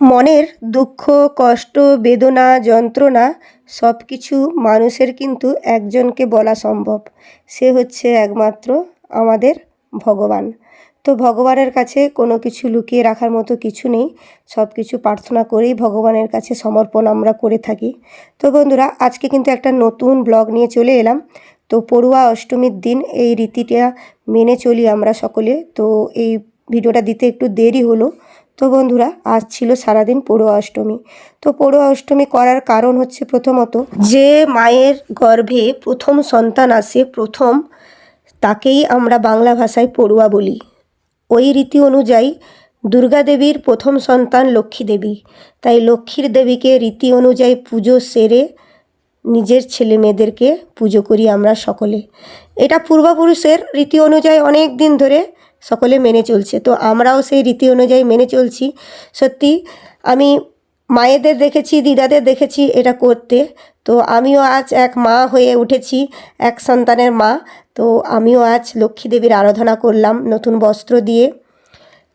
মনের দুঃখ, কষ্ট, বেদনা, যন্ত্রণা সব কিছু মানুষের কিন্তু একজনকে বলা সম্ভব। সে হচ্ছে একমাত্র আমাদের ভগবান। তো ভগবানের কাছে কোনো কিছু লুকিয়ে রাখার মতো কিছু নেই। সব কিছু প্রার্থনা করেই ভগবানের কাছে সমর্পণ আমরা করে থাকি। তো বন্ধুরা, আজকে কিন্তু একটা নতুন ব্লগ নিয়ে চলে এলাম। তো পড়ুয়া অষ্টমীর দিন এই রীতিটা মেনে চলি আমরা সকলে। তো এই ভিডিওটা দিতে একটু দেরি হলো। তো বন্ধুরা, আজ ছিল সারাদিন পড়ুয়া অষ্টমী। তো পড়ুয়া অষ্টমী করার কারণ হচ্ছে প্রথমত, যে মায়ের গর্ভে প্রথম সন্তান আসে প্রথম, তাকেই আমরা বাংলা ভাষায় পড়ুয়া বলি। ওই রীতি অনুযায়ী দুর্গা দেবীর প্রথম সন্তান লক্ষ্মী দেবী। তাই লক্ষ্মীর দেবীকে রীতি অনুযায়ী পুজো সেরে নিজের ছেলে মেয়েদেরকে পুজো করি আমরা সকলে। এটা পূর্বপুরুষের রীতি অনুযায়ী অনেক দিন ধরে সকলে মেনে চলছে। তো আমরাও সেই রীতি অনুযায়ী মেনে চলছি। সত্যি আমি মায়েদের দেখেছি, দিদাদের দেখেছি এটা করতে। তো আমিও আজ এক মা হয়ে উঠেছি, এক সন্তানের মা। তো আমিও আজ লক্ষ্মী দেবীর আরাধনা করলাম নতুন বস্ত্র দিয়ে।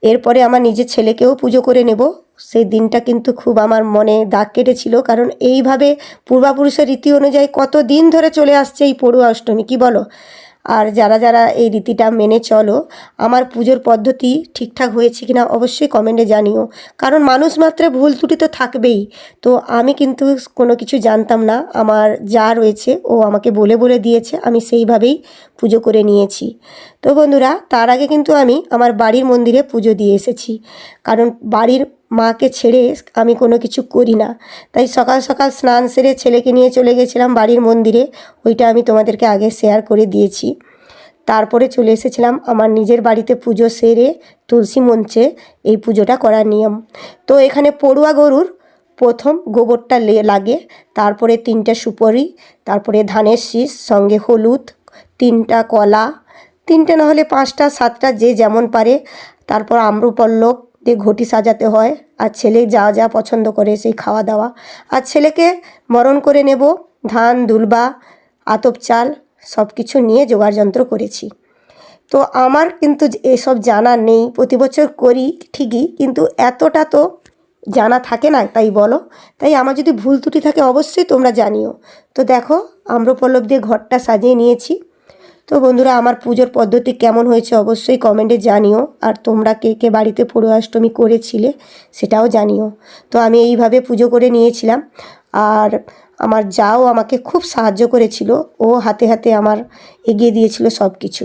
এরপরে আমার নিজের ছেলেকেও পুজো করে নেব। সেই দিনটা কিন্তু খুব আমার মনে দাগ কেটেছিল, কারণ এইভাবে পূর্বপুরুষের রীতি অনুযায়ী কত দিন ধরে চলে আসছে এই পড়ুয়া অষ্টমী, কি বলো? আর যারা যারা এই রীতিটা মেনে চলো, আমার পুজোর পদ্ধতি ঠিকঠাক হয়েছে কিনা অবশ্যই কমেন্টে জানিও। কারণ মানুষ মাত্রে ভুল ত্রুটি তো থাকবেই। তো আমি কিন্তু কোনো কিছু জানতাম না, আমার যা রয়েছে ও আমাকে বলে বলে দিয়েছে, আমি সেইভাবেই পুজো করে নিয়েছি। তো বন্ধুরা, তার আগে কিন্তু আমি আমার বাড়ির মন্দিরে পুজো দিয়ে এসেছি, কারণ বাড়ির মাকে ছেড়ে আমি কোনো কিছু করি না। তাই সকাল সকাল স্নান সেরে ছেলেকে নিয়ে চলে গেছিলাম বাড়ির মন্দিরে। ওইটা আমি তোমাদেরকে আগে শেয়ার করে দিয়েছি। তারপরে চলে এসেছিলাম আমার নিজের বাড়িতে পুজো সেরে তুলসী মঞ্চে এই পুজোটা করার নিয়ম। তো এখানে পড়ুয়া গরুর প্রথম গোবরটা লাগে, তারপরে 3টে সুপারি, তারপরে ধানের শীষ, সঙ্গে হলুদ, 3টা কলা, 3টে না হলে 5টা 7টা যে যেমন পারে। তারপর আম্রপল্লব দিয়ে ঘটি সাজাতে হয়। আর ছেলে যা যা পছন্দ করে সেই খাওয়া দাওয়া। আর ছেলেকে বরণ করে নেব। ধান, দুলবা, আতপ চাল সব কিছু নিয়ে জোগাড় যন্ত্র করেছি। তো আমার কিন্তু এসব জানা নেই, প্রতি বছর করি ঠিকই, কিন্তু এতটা তো জানা থাকে না, তাই বলো। তাই আমার যদি ভুল ত্রুটি থাকে অবশ্যই তোমরা জানিও। তো দেখো, আম্রপল্লব দিয়ে ঘরটা সাজিয়ে নিয়েছি। তো বন্ধুরা, আমার পুজোর পদ্ধতি কেমন হয়েছে অবশ্যই কমেন্টে জানিও। আর তোমরা কে কে বাড়িতে পড়ুয়া অষ্টমী করেছিলে সেটাও জানিও। তো আমি এইভাবে পুজো করে নিয়েছিলাম। আর আমার যাও আমাকে খুব সাহায্য করেছিল, ও হাতে হাতে আমার এগিয়ে দিয়েছিল সব কিছু।